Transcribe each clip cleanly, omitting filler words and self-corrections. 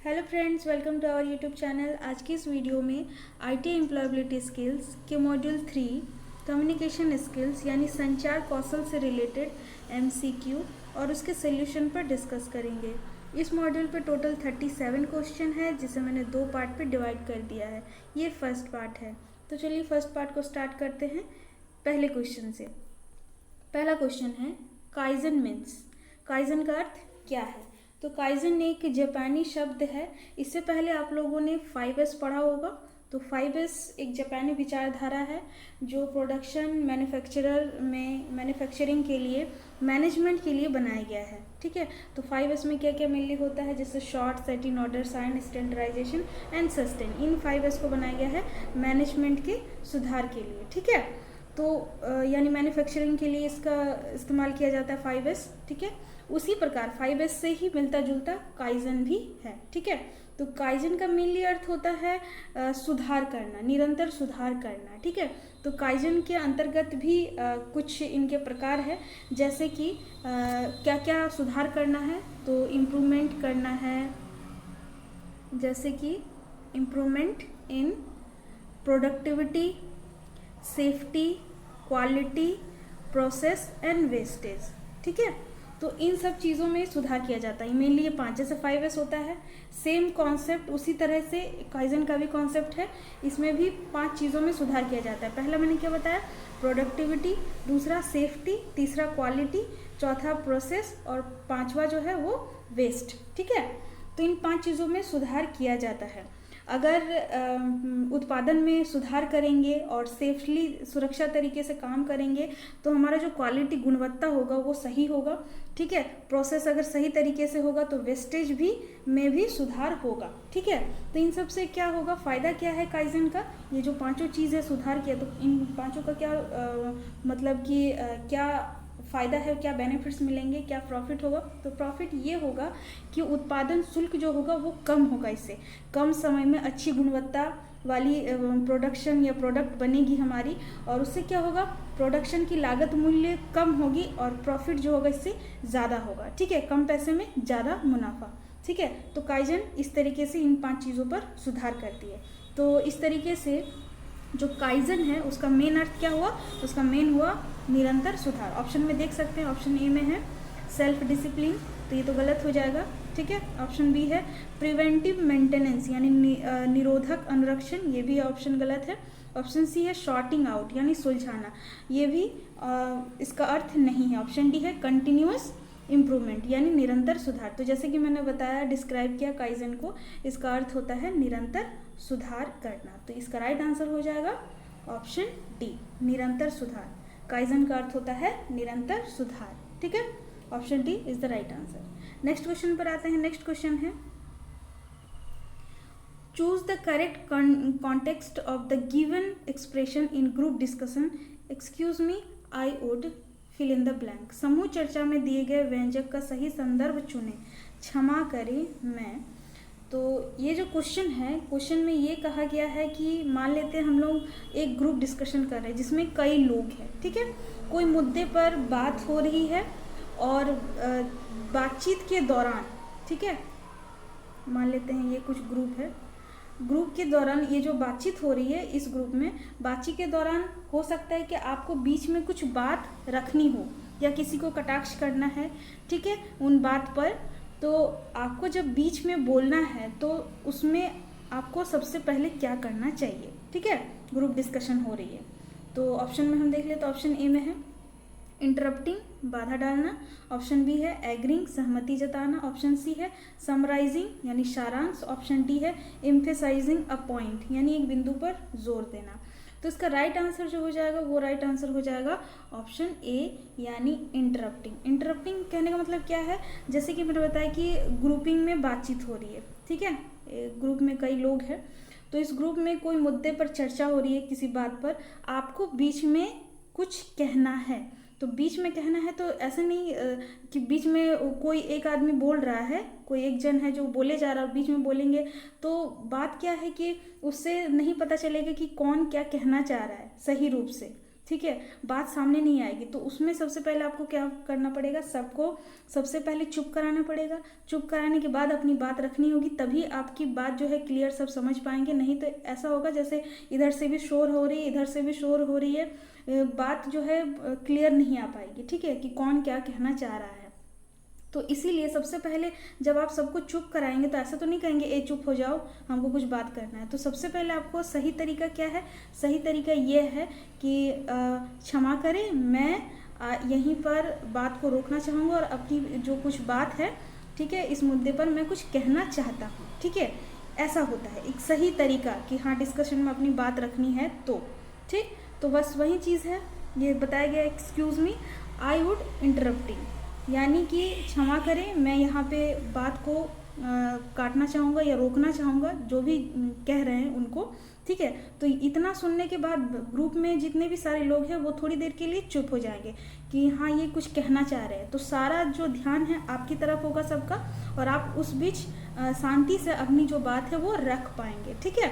Hello friends, welcome to our YouTube channel. आज की इस वीडियो में आईटी एम्प्लॉयबिलिटी स्किल्स के मॉड्यूल 3 कम्युनिकेशन स्किल्स यानी संचार कौशल से रिलेटेड एमसीक्यू और उसके सोल्यूशन पर डिस्कस करेंगे। इस मॉड्यूल पे टोटल 37 क्वेश्चन है, जिसे मैंने 2 पार्ट पे डिवाइड कर दिया है। ये फर्स्ट पार्ट है, तो चलिए फर्स्ट पार्ट को स्टार्ट करते हैं पहले क्वेश्चन से। पहला क्वेश्चन है काइजन मीन्स। काइजन का अर्थ क्या है? तो काइजन एक जापानी शब्द है। इससे पहले आप लोगों ने 5S पढ़ा होगा। तो 5S एक जापानी विचारधारा है जो प्रोडक्शन मैन्युफैक्चरिंग के लिए, मैनेजमेंट के लिए बनाया गया है। ठीक है, तो 5S में क्या क्या मेनली होता है, जैसे sort, set in order, shine, standardization and sustain. इन 5S को बनाया गया है मैनेजमेंट के सुधार के लिए। ठीक है, तो यानी मैन्युफैक्चरिंग के लिए इसका इस्तेमाल किया जाता है 5S। ठीक है, उसी प्रकार 5S से ही मिलता जुलता काइजन भी है। ठीक है, तो काइजन का मेनली अर्थ होता है सुधार करना, निरंतर सुधार करना। ठीक है, तो काइजन के अंतर्गत भी कुछ इनके प्रकार है, जैसे कि क्या क्या सुधार करना है। तो इम्प्रूवमेंट करना है, जैसे कि improvement in productivity, safety, quality, process and wastage. ठीक है, तो इन सब चीज़ों में सुधार किया जाता है। मेनली ये 5 जैसे 5S होता है, सेम कॉन्सेप्ट उसी तरह से काइजन का भी कॉन्सेप्ट है। इसमें भी 5 चीज़ों में सुधार किया जाता है। पहला मैंने क्या बताया, प्रोडक्टिविटी, दूसरा सेफ्टी, तीसरा क्वालिटी, चौथा प्रोसेस और 5वां जो है वो वेस्ट। ठीक है, तो इन 5 चीज़ों में सुधार किया जाता है। अगर उत्पादन में सुधार करेंगे और सेफली, सुरक्षा तरीके से काम करेंगे तो हमारा जो क्वालिटी, गुणवत्ता होगा वो सही होगा। ठीक है, प्रोसेस अगर सही तरीके से होगा तो वेस्टेज भी में भी सुधार होगा। ठीक है, तो इन सब से क्या होगा, फ़ायदा क्या है काइजन का? ये जो 5 चीज़ें सुधार किया, तो इन 5 का क्या मतलब कि क्या फ़ायदा है, क्या बेनिफिट्स मिलेंगे, क्या प्रॉफिट होगा? तो प्रॉफिट ये होगा कि उत्पादन शुल्क जो होगा वो कम होगा। इससे कम समय में अच्छी गुणवत्ता वाली प्रोडक्शन या प्रोडक्ट बनेगी हमारी, और उससे क्या होगा, प्रोडक्शन की लागत मूल्य कम होगी और प्रॉफिट जो होगा इससे ज़्यादा होगा। ठीक है, कम पैसे में ज़्यादा मुनाफा। ठीक है, तो काइजन इस तरीके से इन 5 चीज़ों पर सुधार करती है। तो इस तरीके से जो काइजन है उसका मेन अर्थ क्या हुआ, उसका मेन हुआ निरंतर सुधार। ऑप्शन में देख सकते हैं, ऑप्शन ए में है सेल्फ डिसिप्लिन, तो ये तो गलत हो जाएगा। ठीक है, ऑप्शन बी है प्रिवेंटिव मेंटेनेंस यानी निरोधक अनुरक्षण, ये भी ऑप्शन गलत है। ऑप्शन सी है शॉर्टिंग आउट यानी सुलझाना, ये भी इसका अर्थ नहीं है। ऑप्शन डी है कंटिन्यूअस इम्प्रूवमेंट यानी निरंतर सुधार। तो जैसे कि मैंने बताया, डिस्क्राइब किया काइजन को, इसका अर्थ होता है निरंतर सुधार करना। तो इसका राइट आंसर हो जाएगा ऑप्शन डी, निरंतर सुधार। काइजन का अर्थ होता है निरंतर सुधार। ठीक है, option D is the right answer. Next question पर आते हैं। नेक्स्ट क्वेश्चन है choose the correct context of the given expression in group discussion. Excuse me, I would fill in the blank. समूह चर्चा में दिए गए व्यंजक का सही संदर्भ चुनें। क्षमा करें, मैं। तो ये जो क्वेश्चन है, क्वेश्चन में ये कहा गया है कि मान लेते हैं हम लोग एक ग्रुप डिस्कशन कर रहे हैं जिसमें कई लोग हैं। ठीक है, कोई मुद्दे पर बात हो रही है और बातचीत के दौरान, ठीक है, मान लेते हैं ये कुछ ग्रुप है, ग्रुप के दौरान ये जो बातचीत हो रही है, इस ग्रुप में बातचीत के दौरान हो सकता है कि आपको बीच में कुछ बात रखनी हो या किसी को कटाक्ष करना है। ठीक है, उन बात पर, तो आपको जब बीच में बोलना है तो उसमें आपको सबसे पहले क्या करना चाहिए? ठीक है, ग्रुप डिस्कशन हो रही है। तो ऑप्शन में हम देख ले, तो ऑप्शन ए में है इंटरप्टिंग, बाधा डालना। ऑप्शन बी है एग्रीइंग, सहमति जताना। ऑप्शन सी है समराइजिंग यानी सारांश। ऑप्शन डी है एम्फेसाइजिंग अ पॉइंट यानी एक बिंदु पर जोर देना। तो इसका राइट आंसर जो हो जाएगा वो राइट आंसर हो जाएगा ऑप्शन ए यानी इंटरप्टिंग। इंटरप्टिंग कहने का मतलब क्या है, जैसे कि मैंने बताया कि ग्रुपिंग में बातचीत हो रही है। ठीक है, ग्रुप में कई लोग हैं, तो इस ग्रुप में कोई मुद्दे पर चर्चा हो रही है, किसी बात पर आपको बीच में कुछ कहना है। तो बीच में कहना है तो ऐसे नहीं कि बीच में कोई एक आदमी बोल रहा है, कोई एक जन है जो बोले जा रहा है, बीच में बोलेंगे तो बात क्या है कि उससे नहीं पता चलेगा कि कौन क्या कहना चाह रहा है सही रूप से। ठीक है, बात सामने नहीं आएगी। तो उसमें सबसे पहले आपको क्या करना पड़ेगा, सबको सबसे पहले चुप कराना पड़ेगा। चुप कराने के बाद अपनी बात रखनी होगी, तभी आपकी बात जो है क्लियर सब समझ पाएंगे। नहीं तो ऐसा होगा जैसे इधर से भी शोर हो रही है, इधर से भी शोर हो रही है, बात जो है क्लियर नहीं आ पाएगी। ठीक है, कि कौन क्या कहना चाह रहा है। तो इसीलिए सबसे पहले जब आप सबको चुप कराएंगे तो ऐसा तो नहीं कहेंगे ए चुप हो जाओ हमको कुछ बात करना है। तो सबसे पहले आपको सही तरीका क्या है, सही तरीका ये है कि क्षमा करें, मैं यहीं पर बात को रोकना चाहूँगा और अपनी जो कुछ बात है, ठीक है, इस मुद्दे पर मैं कुछ कहना चाहता हूँ। ठीक है, ऐसा होता है एक सही तरीका कि हाँ डिस्कशन में अपनी बात रखनी है। तो ठीक, तो बस वही चीज़ है, ये बताया गया। Excuse me, I would interrupting, यानी कि क्षमा करें, मैं यहाँ पे बात को काटना चाहूँगा या रोकना चाहूँगा, जो भी कह रहे हैं उनको। ठीक है, तो इतना सुनने के बाद ग्रुप में जितने भी सारे लोग हैं वो थोड़ी देर के लिए चुप हो जाएंगे कि हाँ ये कुछ कहना चाह रहे हैं। तो सारा जो ध्यान है आपकी तरफ होगा सबका, और आप उस बीच शांति से अपनी जो बात है वो रख पाएंगे। ठीक है,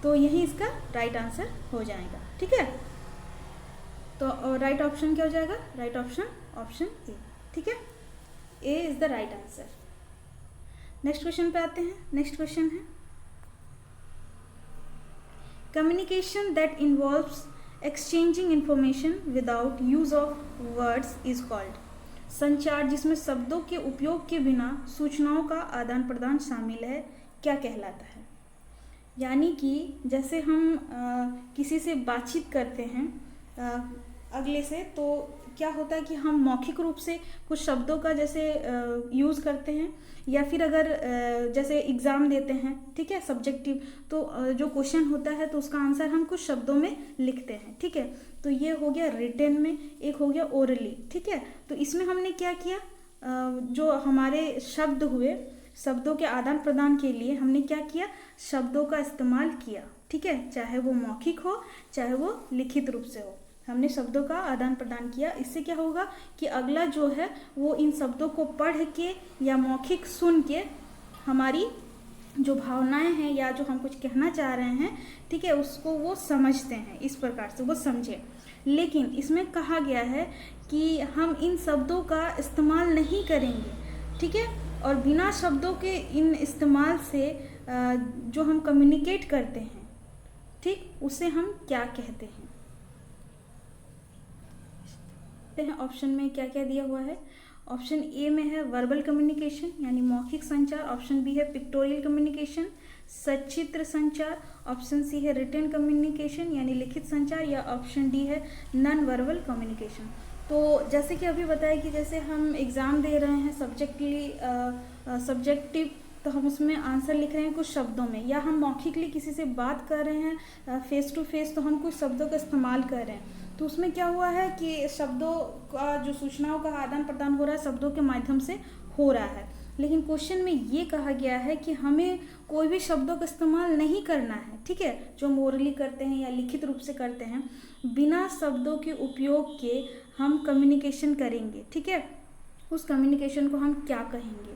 तो यही इसका राइट आंसर हो जाएगा। ठीक है, तो राइट ऑप्शन क्या हो जाएगा, राइट ऑप्शन ए। ठीक है, A is the right answer. Next question पे आते हैं। नेक्स्ट क्वेश्चन है communication that involves exchanging information without use of words is called. संचार जिसमें शब्दों के उपयोग के बिना सूचनाओं का आदान प्रदान शामिल है, क्या कहलाता है। यानी कि जैसे हम किसी से बातचीत करते हैं अगले से, तो क्या होता है कि हम मौखिक रूप से कुछ शब्दों का जैसे यूज़ करते हैं, या फिर अगर जैसे एग्ज़ाम देते हैं, ठीक है, सब्जेक्टिव, तो जो क्वेश्चन होता है तो उसका आंसर हम कुछ शब्दों में लिखते हैं। ठीक है, तो ये हो गया रिटन में, एक हो गया ओरली। ठीक है, तो इसमें हमने क्या किया, जो हमारे शब्द हुए, शब्दों के आदान प्रदान के लिए हमने क्या किया, शब्दों का इस्तेमाल किया। ठीक है, चाहे वो मौखिक हो चाहे वो लिखित रूप से हो, हमने शब्दों का आदान प्रदान किया। इससे क्या होगा कि अगला जो है वो इन शब्दों को पढ़ के या मौखिक सुन के हमारी जो भावनाएं हैं या जो हम कुछ कहना चाह रहे हैं, ठीक है, उसको वो समझते हैं, इस प्रकार से वो समझे। लेकिन इसमें कहा गया है कि हम इन शब्दों का इस्तेमाल नहीं करेंगे। ठीक है, और बिना शब्दों के इन इस्तेमाल से जो हम कम्युनिकेट करते हैं, ठीक, उसे हम क्या कहते हैं। ऑप्शन में क्या क्या दिया हुआ है। ऑप्शन ए में है वर्बल कम्युनिकेशन यानी मौखिक संचार। ऑप्शन बी है पिक्टोरियल कम्युनिकेशन, सचित्र संचार। ऑप्शन सी है रिटन कम्युनिकेशन यानी लिखित संचार, या ऑप्शन डी है नॉन वर्बल कम्युनिकेशन। तो जैसे कि अभी बताया कि जैसे हम एग्ज़ाम दे रहे हैं सब्जेक्टिव, तो हम उसमें आंसर लिख रहे हैं कुछ शब्दों में, या हम मौखिकली किसी से बात कर रहे हैं फेस टू फेस, तो हम कुछ शब्दों का इस्तेमाल कर रहे हैं। तो उसमें क्या हुआ है कि शब्दों का जो सूचनाओं का आदान प्रदान हो रहा है शब्दों के माध्यम से हो रहा है। लेकिन क्वेश्चन में ये कहा गया है कि हमें कोई भी शब्दों का इस्तेमाल नहीं करना है। ठीक है, जो हम ओरली करते हैं या लिखित रूप से करते हैं, बिना शब्दों के उपयोग के हम कम्युनिकेशन करेंगे। ठीक है, उस कम्युनिकेशन को हम क्या कहेंगे,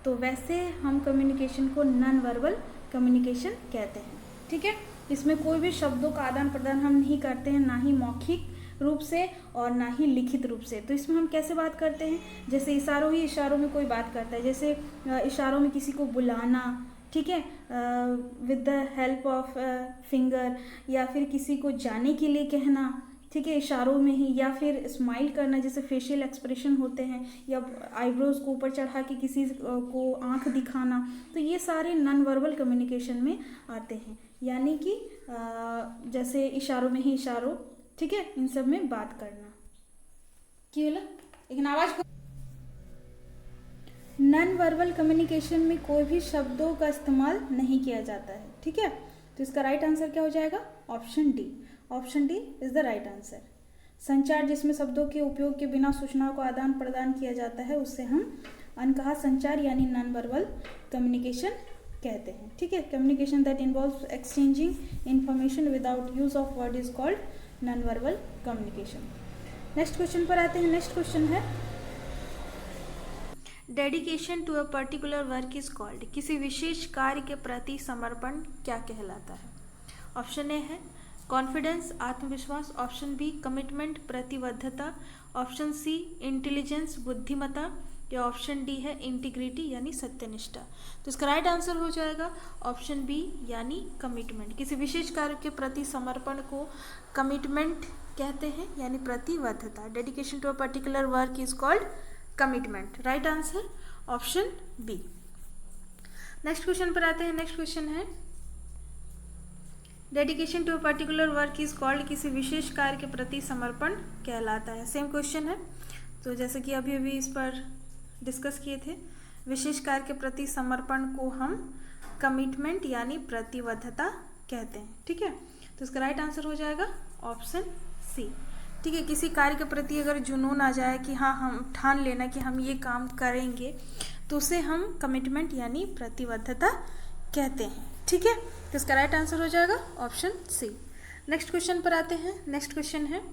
तो वैसे हम कम्युनिकेशन को नॉन वर्बल कम्युनिकेशन कहते हैं। ठीक है, इसमें कोई भी शब्दों का आदान प्रदान हम नहीं करते हैं, ना ही मौखिक रूप से और ना ही लिखित रूप से। तो इसमें हम कैसे बात करते हैं, जैसे इशारों में कोई बात करता है, जैसे इशारों में किसी को बुलाना, ठीक है, with the help of finger, या फिर किसी को जाने के लिए कहना, ठीक है, इशारों में ही, या फिर स्माइल करना, जैसे फेशियल एक्सप्रेशन होते हैं, या आईब्रोज को ऊपर चढ़ा के किसी को आंख दिखाना। तो ये सारे नॉन वर्बल कम्युनिकेशन में आते हैं, यानी कि जैसे इशारों में ही इशारों, ठीक है, इन सब में बात करना। केवल लेकिन आवाज को नॉन वर्बल कम्युनिकेशन में कोई भी शब्दों का इस्तेमाल नहीं किया जाता है। ठीक है, तो इसका राइट आंसर क्या हो जाएगा, option D. Option D is the right answer. संचार जिसमें शब्दों के उपयोग के बिना सूचनाओं को आदान प्रदान किया जाता है उसे हम अनकहा संचार यानी नॉन वर्बल कम्युनिकेशन कहते हैं। ठीक है, communication that involves exchanging information without use of word is called non verbal communication. Next question पर आते हैं। नेक्स्ट क्वेश्चन है dedication to a particular work is called. किसी विशेष कार्य के प्रति समर्पण क्या कहलाता है। ऑप्शन ए है कॉन्फिडेंस आत्मविश्वास, ऑप्शन बी कमिटमेंट प्रतिबद्धता, ऑप्शन सी इंटेलिजेंस बुद्धिमत्ता, या ऑप्शन डी है इंटीग्रिटी यानी सत्यनिष्ठा। तो इसका राइट आंसर हो जाएगा ऑप्शन बी यानी कमिटमेंट। किसी विशेष कार्य के प्रति समर्पण को कमिटमेंट कहते हैं यानी प्रतिबद्धता। Dedication to a particular work is called commitment. Right answer option B. Next question पर आते हैं। नेक्स्ट क्वेश्चन है dedication to a particular work is called, किसी विशेष कार्य के प्रति समर्पण कहलाता है। सेम क्वेश्चन है, तो जैसे कि अभी इस पर डिस्कस किए थे, विशेष कार्य के प्रति समर्पण को हम कमिटमेंट यानी प्रतिबद्धता कहते हैं। ठीक है, तो इसका राइट आंसर हो जाएगा ऑप्शन सी। ठीक है, किसी कार्य के प्रति अगर जुनून आ जाए कि हाँ हम ठान लेना कि हम ये काम करेंगे, तो उसे हम कमिटमेंट यानी प्रतिबद्धता कहते हैं। ठीक है, तो इसका राइट आंसर हो जाएगा ऑप्शन सी। नेक्स्ट क्वेश्चन पर आते हैं। नेक्स्ट क्वेश्चन है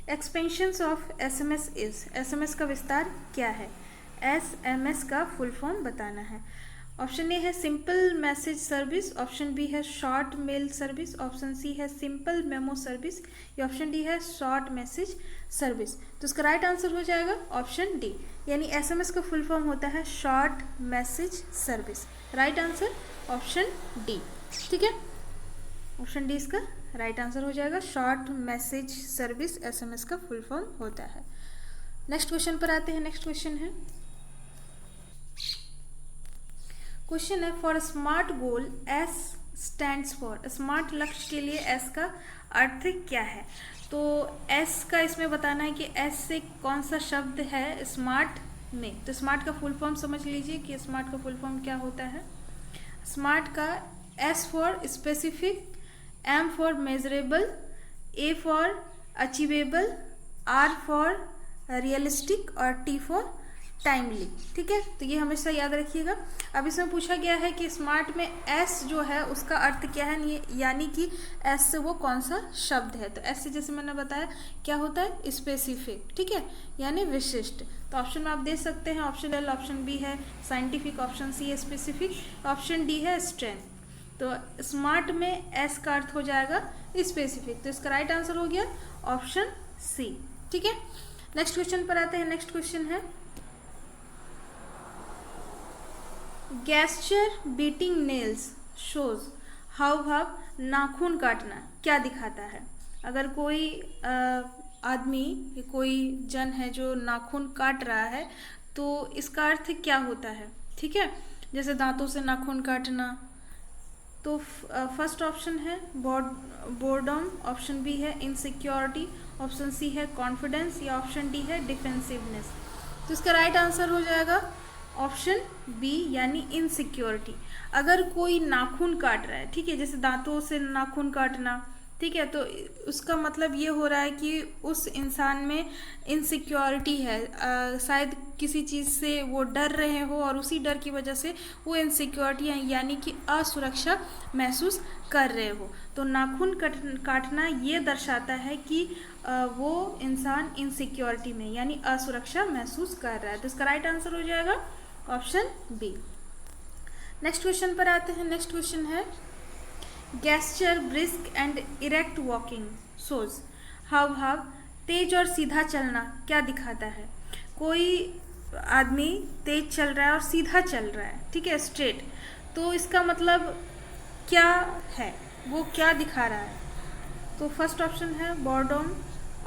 expansions of SMS is, SMS का विस्तार क्या है? एसएमएस का फुल फॉर्म बताना है। ऑप्शन ए है simple message service, option B है short mail service, option C है सिंपल मेमो सर्विस, या ऑप्शन डी है शॉर्ट मैसेज सर्विस। तो इसका राइट आंसर हो जाएगा ऑप्शन डी, यानी एसएमएस का फुल फॉर्म होता है short message service. Right answer option D. ठीक है, ऑप्शन डी इसका राइट आंसर हो जाएगा। शॉर्ट मैसेज सर्विस एसएमएस का फुल फॉर्म होता है। नेक्स्ट क्वेश्चन पर आते हैं। नेक्स्ट क्वेश्चन है for smart goal S stands for, smart लक्ष्य के लिए एस का अर्थ क्या है? तो एस का इसमें बताना है कि एस से कौन सा शब्द है स्मार्ट में। तो स्मार्ट का फुल फॉर्म समझ लीजिए कि स्मार्ट का फुल फॉर्म क्या होता है। स्मार्ट का S for specific, M for measurable, A for achievable, R for realistic और टी फॉर टाइमली। ठीक है, तो ये हमेशा याद रखिएगा। अब इसमें पूछा गया है कि स्मार्ट में एस जो है उसका अर्थ क्या है, यानी कि एस से वो कौन सा शब्द है। तो एस से जैसे मैंने बताया क्या होता है स्पेसिफिक, ठीक है, यानी विशिष्ट। तो ऑप्शन में आप दे सकते हैं ऑप्शन एल, ऑप्शन बी है साइंटिफिक, ऑप्शन सी है स्पेसिफिक, ऑप्शन डी है स्ट्रेंथ। तो स्मार्ट में एस का अर्थ हो जाएगा स्पेसिफिक, तो इसका राइट आंसर हो गया ऑप्शन सी। ठीक है, नेक्स्ट क्वेश्चन पर आते हैं। नेक्स्ट क्वेश्चन है गेस्चर बीटिंग नेल्स शोज, हाव भाव नाखून काटना क्या दिखाता है? अगर कोई आदमी या कोई जन है जो नाखून काट रहा है तो इसका अर्थ क्या होता है? ठीक है, जैसे दांतों से नाखून काटना। तो फर्स्ट ऑप्शन है बोर्डम, ऑप्शन बी है इनसिक्योरिटी, ऑप्शन सी है कॉन्फिडेंस, या ऑप्शन डी है डिफेंसिवनेस। तो इसका राइट आंसर हो जाएगा ऑप्शन बी यानी इनसिक्योरिटी। अगर कोई नाखून काट रहा है, ठीक है, जैसे दांतों से नाखून काटना, ठीक है, तो उसका मतलब ये हो रहा है कि उस इंसान में इनसिक्योरिटी है, शायद किसी चीज़ से वो डर रहे हो और उसी डर की वजह से वो इनसिक्योरिटी है यानी कि असुरक्षा महसूस कर रहे हो। तो नाखून काटना ये दर्शाता है कि वो इंसान इनसिक्योरिटी में यानी असुरक्षा महसूस कर रहा है। तो इसका राइट आंसर हो जाएगा ऑप्शन बी। नेक्स्ट क्वेश्चन पर आते हैं। नेक्स्ट क्वेश्चन है gesture brisk and erect walking shows, हाव भाव तेज और सीधा चलना क्या दिखाता है? कोई आदमी तेज चल रहा है और सीधा चल रहा है, ठीक है, स्ट्रेट, तो इसका मतलब क्या है, वो क्या दिखा रहा है? तो फर्स्ट ऑप्शन है बॉर्डम,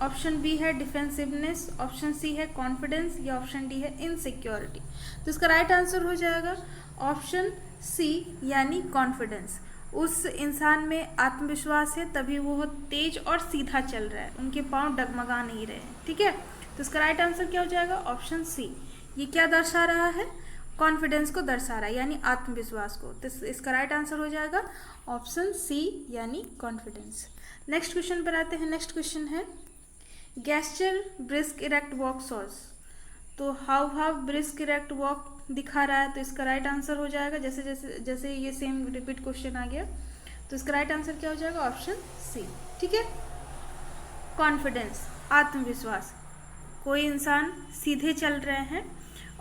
ऑप्शन बी है डिफेंसिवनेस, ऑप्शन सी है कॉन्फिडेंस, या ऑप्शन डी है इनसिक्योरिटी। तो इसका राइट आंसर हो जाएगा ऑप्शन सी यानी कॉन्फिडेंस। उस इंसान में आत्मविश्वास है तभी वो तेज और सीधा चल रहा है, उनके पांव डगमगा नहीं रहे हैं। ठीक है, तो इसका राइट आंसर क्या हो जाएगा ऑप्शन सी। ये क्या दर्शा रहा है? कॉन्फिडेंस को दर्शा रहा है यानी आत्मविश्वास को। तो इसका राइट आंसर हो जाएगा ऑप्शन सी यानी कॉन्फिडेंस। नेक्स्ट क्वेश्चन पर आते हैं। नेक्स्ट क्वेश्चन है gesture brisk erect walk shows, तो हाव भाव ब्रिस्क इरेक्ट वॉक दिखा रहा है। तो इसका राइट आंसर हो जाएगा जैसे जैसे जैसे ये सेम रिपीट क्वेश्चन आ गया, तो इसका राइट आंसर क्या हो जाएगा ऑप्शन सी। ठीक है, कॉन्फिडेंस आत्मविश्वास, कोई इंसान सीधे चल रहे हैं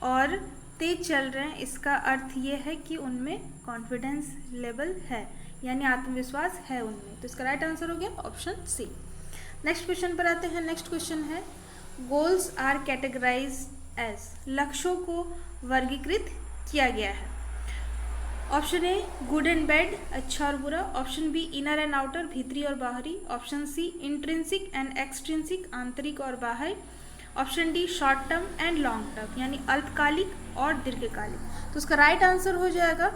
और तेज चल रहे हैं, इसका अर्थ ये है कि उनमें कॉन्फिडेंस लेवल है, यानी आत्मविश्वास है उनमें। तो इसका राइट आंसर हो गया ऑप्शन सी। नेक्स्ट क्वेश्चन पर आते हैं। नेक्स्ट क्वेश्चन है गोल्स आर कैटेगराइज एज, लक्ष्यों को वर्गीकृत किया गया है। Option A good and bad, अच्छा और बुरा। Option B inner and outer, भीतरी और बाहरी। Option C intrinsic and extrinsic, आंतरिक और बाहर। Option D short term and long term, यानी अल्पकालिक और दीर्घकालिक। तो उसका राइट आंसर हो जाएगा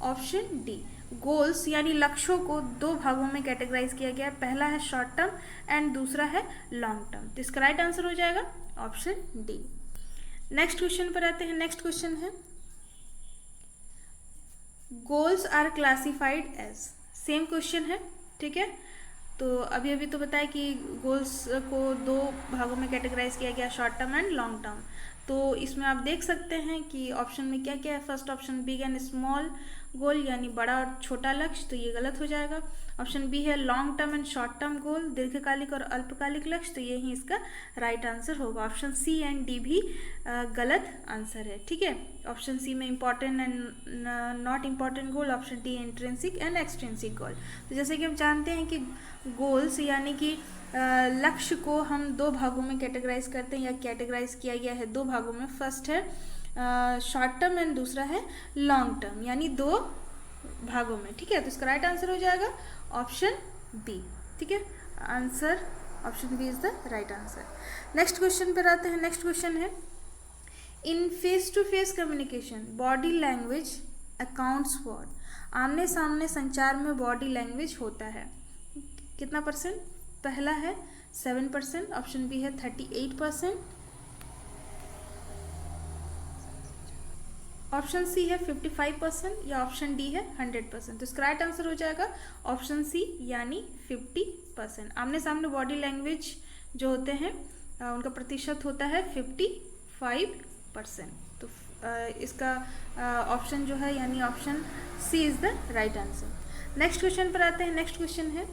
ऑप्शन डी। गोल्स यानी लक्ष्यों को दो भागों में कैटेगराइज किया गया है, पहला है शॉर्ट टर्म एंड दूसरा है लॉन्ग टर्म। तो इसका राइट आंसर हो जाएगा ऑप्शन डी। नेक्स्ट क्वेश्चन पर आते हैं। नेक्स्ट क्वेश्चन है goals are classified as, same question है, ठीक है। तो अभी अभी तो बताया कि गोल्स को दो भागों में कैटेगराइज किया गया, short term and long term. तो इसमें आप देख सकते हैं कि ऑप्शन में क्या क्या है। First option big and small goal, यानी बड़ा और छोटा लक्ष्य, तो ये गलत हो जाएगा। ऑप्शन बी है long term and short term goal, दीर्घकालिक और अल्पकालिक लक्ष्य, तो ये ही इसका राइट आंसर होगा। ऑप्शन सी एंड डी भी गलत आंसर है, ठीक है। ऑप्शन सी में important and not important goal, option D intrinsic and extrinsic goal. तो जैसे कि हम जानते हैं कि गोल्स यानी कि लक्ष्य को हम दो भागों में कैटेगराइज करते हैं, या कैटेगराइज किया गया है दो भागों में। फर्स्ट है शॉर्ट टर्म एंड दूसरा है लॉन्ग टर्म, यानी दो भागों में, ठीक है। तो इसका राइट आंसर हो जाएगा ऑप्शन बी, ठीक है। Answer option B is the right answer. Next question पर आते हैं। नेक्स्ट क्वेश्चन है in face to face communication body language accounts for, आमने सामने संचार में बॉडी लैंग्वेज होता है कितना परसेंट। पहला है 7%, ऑप्शन बी है 38%, ऑप्शन सी है 55%, या ऑप्शन डी है 100%। तो इसका राइट आंसर हो जाएगा ऑप्शन सी, यानी 50%। आमने सामने बॉडी लैंग्वेज जो होते हैं उनका प्रतिशत होता है 55%। तो इसका ऑप्शन जो है यानी option C is the right answer. Next question पर आते हैं। नेक्स्ट क्वेश्चन है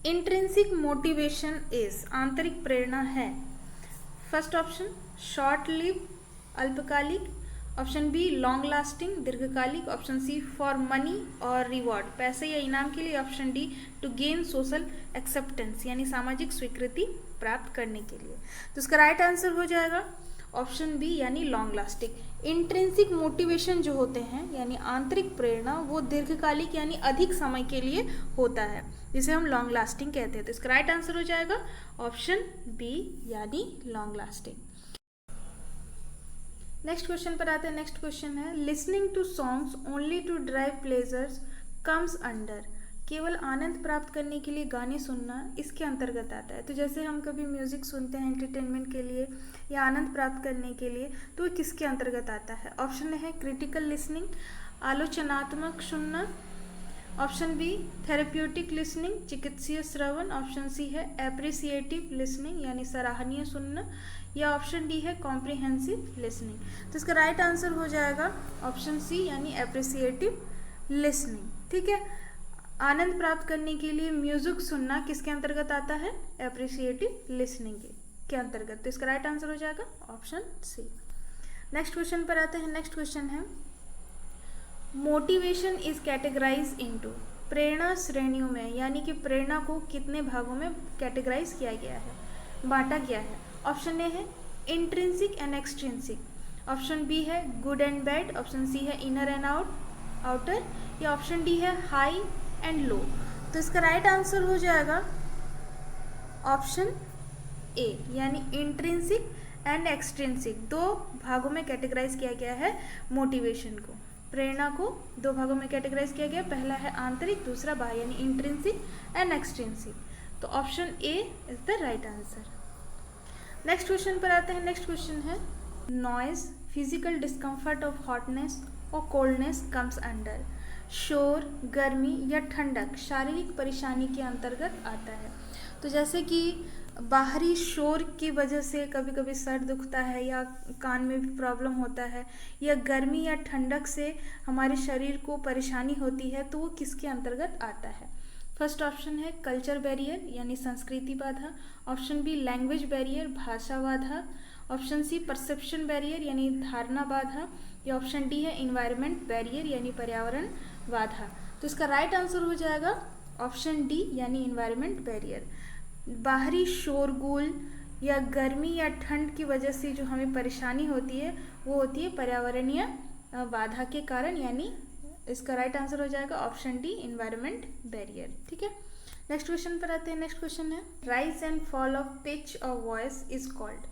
इंट्रिंसिक मोटिवेशन इज, आंतरिक प्रेरणा है। फर्स्ट ऑप्शन शॉर्ट लिव, अल्पकालिक। ऑप्शन बी लॉन्ग लास्टिंग, दीर्घकालिक। ऑप्शन सी फॉर मनी और रिवॉर्ड, पैसे या इनाम के लिए। Option D to gain social acceptance, यानी सामाजिक स्वीकृति प्राप्त करने के लिए। तो इसका राइट आंसर हो जाएगा ऑप्शन बी, यानी लॉन्ग लास्टिंग। इंट्रिंसिक मोटिवेशन जो होते हैं यानी आंतरिक प्रेरणा, वो दीर्घकालिक यानी अधिक समय के लिए होता है, जिसे हम लॉन्ग लास्टिंग कहते हैं। तो इसका राइट आंसर हो जाएगा ऑप्शन बी, यानी लॉन्ग लास्टिंग। नेक्स्ट क्वेश्चन पर आते हैं। नेक्स्ट क्वेश्चन है listening to songs only to derive pleasures comes under, केवल आनंद प्राप्त करने के लिए गाने सुनना इसके अंतर्गत आता है। तो जैसे हम कभी म्यूजिक सुनते हैं एंटरटेनमेंट के लिए या आनंद प्राप्त करने के लिए, तो वो किसके अंतर्गत आता है। ऑप्शन है क्रिटिकल लिसनिंग, आलोचनात्मक सुनना। ऑप्शन बी थेरेप्यूटिक लिसनिंग, चिकित्सीय श्रवण। ऑप्शन सी है एप्रिसिएटिव लिसनिंग, यानी सराहनीय सुनना। या ऑप्शन डी है कॉम्प्रिहेंसिव लिसनिंग। तो इसका राइट आंसर हो जाएगा ऑप्शन सी, यानी एप्रिसिएटिव लिसनिंग, ठीक है। आनंद प्राप्त करने के लिए म्यूजिक सुनना किसके अंतर्गत आता है, एप्रिसिएटिव लिसनिंग के अंतर्गत। तो इसका राइट आंसर हो जाएगा ऑप्शन सी। नेक्स्ट क्वेश्चन पर आते हैं। नेक्स्ट क्वेश्चन है मोटिवेशन इज कैटेगराइज इनटू, प्रेरणा श्रेणियों में यानी कि प्रेरणा को कितने भागों में कैटेगराइज किया गया है, बांटा गया है। ऑप्शन ए है intrinsic and extrinsic. Option B है good and bad. Option C है इनर एंड आउटर। या ऑप्शन डी है हाई एंड लो। तो इसका राइट आंसर हो जाएगा ऑप्शन ए, यानी इंट्रिंसिक एंड एक्सट्रिंसिक, दो भागों में कैटेगराइज किया गया है मोटिवेशन को। प्रेरणा को दो भागों में कैटेगराइज किया गया, पहला है आंतरिक, दूसरा बाह्य, यानी इंट्रिंसिक एंड एक्सट्रिंसिक। तो option A is the right answer. Next question पर आते हैं। नेक्स्ट क्वेश्चन है noise, physical discomfort of hotness और कोल्डनेस कम्स अंडर, शोर, गर्मी या ठंडक शारीरिक परेशानी के अंतर्गत आता है। तो जैसे कि बाहरी शोर की वजह से कभी कभी सर दुखता है या कान में भी प्रॉब्लम होता है, या गर्मी या ठंडक से हमारे शरीर को परेशानी होती है, तो वो किसके अंतर्गत आता है। फर्स्ट ऑप्शन है कल्चर बैरियर, यानी संस्कृति बाधा। ऑप्शन बी लैंग्वेज बैरियर, भाषा बाधा। ऑप्शन सी परसेप्शन बैरियर यानी धारणा बाधा, या ऑप्शन डी है इन्वायरमेंट बैरियर यानी पर्यावरण बाधा। तो इसका राइट आंसर हो जाएगा ऑप्शन डी यानी इन्वायरमेंट बैरियर। बाहरी शोरगुल या गर्मी या ठंड की वजह से जो हमें परेशानी होती है वो होती है पर्यावरणीय बाधा के कारण, यानी इसका राइट आंसर हो जाएगा ऑप्शन डी इन्वायरमेंट बैरियर। ठीक है, नेक्स्ट क्वेश्चन पर आते हैं। नेक्स्ट क्वेश्चन है rise and fall of pitch of voice is called.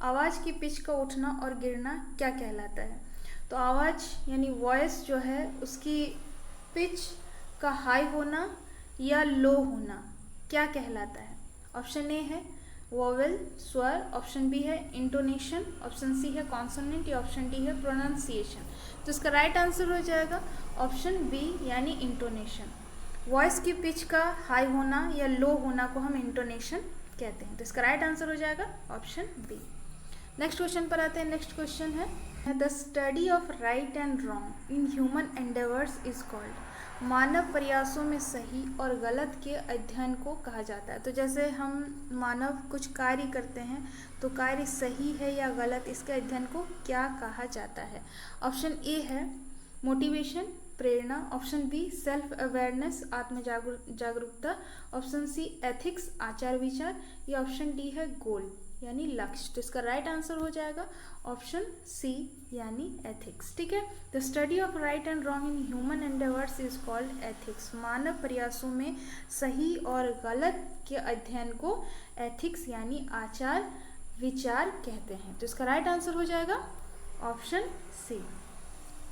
आवाज़ की पिच का उठना और गिरना क्या कहलाता है? तो आवाज़ यानी वॉइस जो है उसकी पिच का हाई होना या लो होना क्या कहलाता है? ऑप्शन ए है वोवेल स्वर, ऑप्शन बी है इंटोनेशन, ऑप्शन सी है कॉन्सोनेंट, या ऑप्शन डी है प्रोनाउंसिएशन। तो इसका राइट आंसर हो जाएगा ऑप्शन बी यानी इंटोनेशन। वॉइस की पिच का हाई होना या लो होना को हम इंटोनेशन कहते हैं। तो इसका राइट आंसर हो जाएगा ऑप्शन बी। नेक्स्ट क्वेश्चन पर आते हैं। नेक्स्ट क्वेश्चन है the study of right and wrong in human endeavours is called. मानव प्रयासों में सही और गलत के अध्ययन को कहा जाता है। तो जैसे हम मानव कुछ कार्य करते हैं तो कार्य सही है या गलत, इसके अध्ययन को क्या कहा जाता है? ऑप्शन ए है motivation Prerna, option be self awareness आत्म जागरूकता, ऑप्शन सी एथिक्स आचार विचार, या ऑप्शन डी है गोल यानी लक्ष्य। तो इसका राइट आंसर हो जाएगा ऑप्शन सी यानी एथिक्स। ठीक है, the study of right and wrong in human endeavours is called ethics. मानव प्रयासों में सही और गलत के अध्ययन को एथिक्स यानी आचार विचार कहते हैं। तो इसका राइट आंसर हो जाएगा ऑप्शन सी।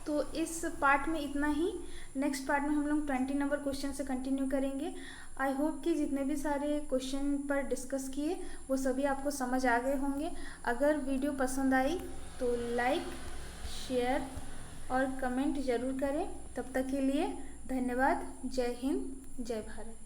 तो इस पार्ट में इतना ही। नेक्स्ट पार्ट में हम लोग 20 नंबर क्वेश्चन से कंटिन्यू करेंगे। आई होप कि जितने भी सारे क्वेश्चन पर डिस्कस किए वो सभी आपको समझ आ गए होंगे। अगर वीडियो पसंद आई तो लाइक शेयर और कमेंट ज़रूर करें। तब तक के लिए धन्यवाद। जय हिंद, जय भारत।